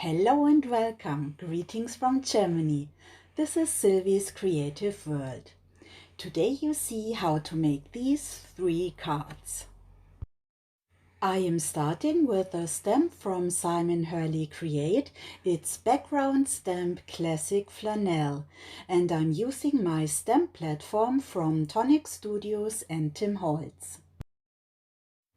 Hello and welcome. Greetings from Germany. This is Silvi's Creative World. Today you see how to make these 3 cards. I am starting with a stamp from Simon Hurley Create. It's background stamp Classic Flannel, and I'm using my stamp platform from Tonic Studios and Tim Holtz.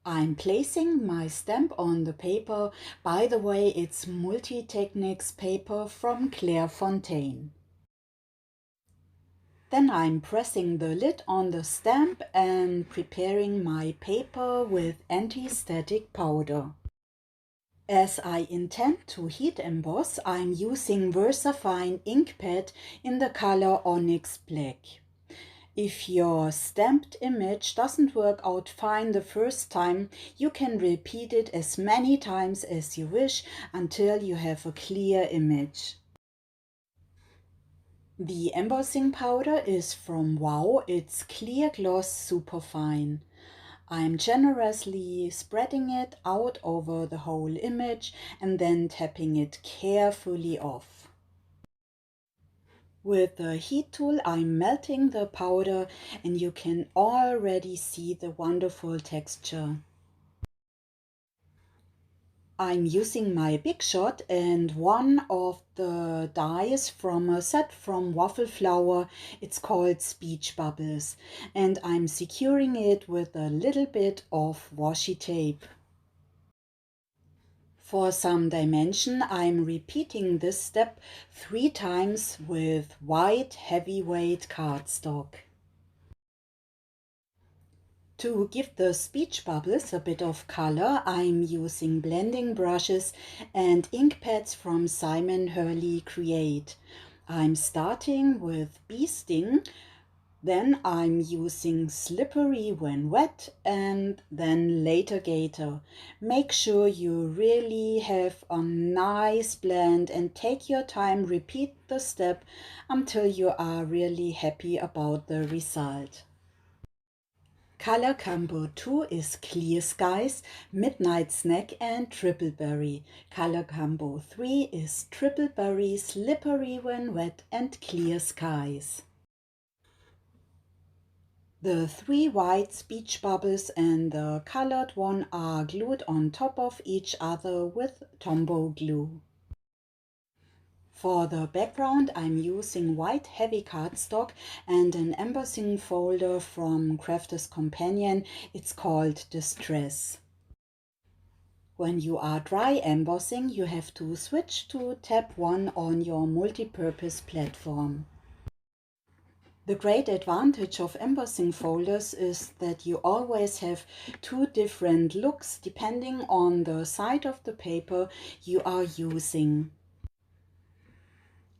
I'm placing my stamp on the paper. By the way, it's Multi-Techniques paper from Clairefontaine. Then I'm pressing the lid on the stamp and preparing my paper with anti-static powder. As I intend to heat emboss, I'm using Versafine-Inkpad in the color Onyx Black. If your stamped image doesn't work out fine the first time, you can repeat it as many times as you wish until you have a clear image. The embossing powder is from Wow. It's clear gloss superfine. I'm generously spreading it out over the whole image and then tapping it carefully off. With the heat tool, I'm melting the powder and you can already see the wonderful texture. I'm using my Big Shot and one of the dies from a set from Waffle flour. It's called Speech Bubbles, and I'm securing it with a little bit of washi tape. For some dimension, I'm repeating this step 3 times with white heavyweight cardstock. To give the speech bubbles a bit of color, I'm using blending brushes and ink pads from Simon Hurley Create. I'm starting with Bee Sting. Then I'm using Slippery when wet and then Later Gator. Make sure you really have a nice blend and take your time, repeat the step until you are really happy about the result. Color Combo 2 is Clear Skies, Midnight Snack and Triple Berry. Color Combo 3 is Triple Berry, Slippery when wet and Clear Skies. The 3 white speech bubbles and the colored one are glued on top of each other with Tombow glue. For the background, I'm using white heavy cardstock and an embossing folder from Crafter's Companion. It's called Distress. When you are dry embossing, you have to switch to tab 1 on your multi-purpose platform. The great advantage of embossing folders is that you always have 2 different looks depending on the side of the paper you are using.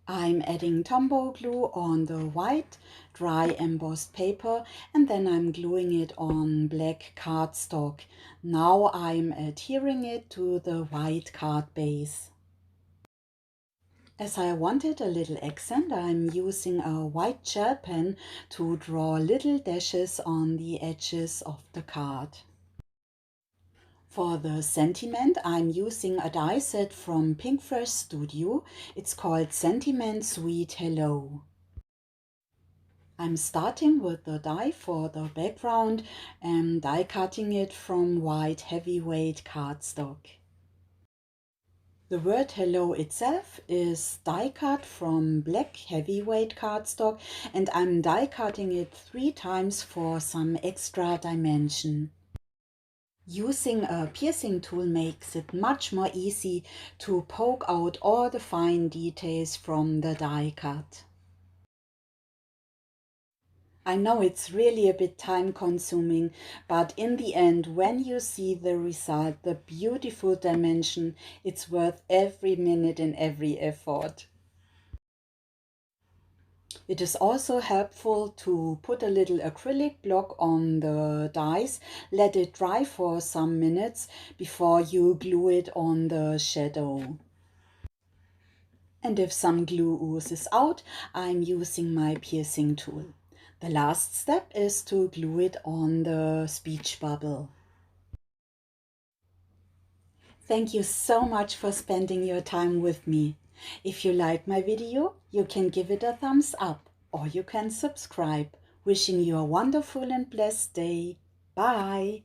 I'm adding Tombow glue on the white dry embossed paper and then I'm gluing it on black cardstock. Now I'm adhering it to the white card base. As I wanted a little accent, I'm using a white gel pen to draw little dashes on the edges of the card. For the sentiment, I'm using a die set from Pinkfresh Studio. It's called Sentiment Sweet Hello. I'm starting with the die for the background and die cutting it from white heavyweight cardstock. The word hello itself is die cut from black heavyweight cardstock and I'm die cutting it 3 times for some extra dimension. Using a piercing tool makes it much more easy to poke out all the fine details from the die cut. I know it's really a bit time consuming, but in the end, when you see the result, the beautiful dimension, it's worth every minute and every effort. It is also helpful to put a little acrylic block on the dies, let it dry for some minutes before you glue it on the shadow. And if some glue oozes out, I'm using my piercing tool. The last step is to glue it on the speech bubble. Thank you so much for spending your time with me. If you like my video, you can give it a thumbs up or you can subscribe. Wishing you a wonderful and blessed day. Bye.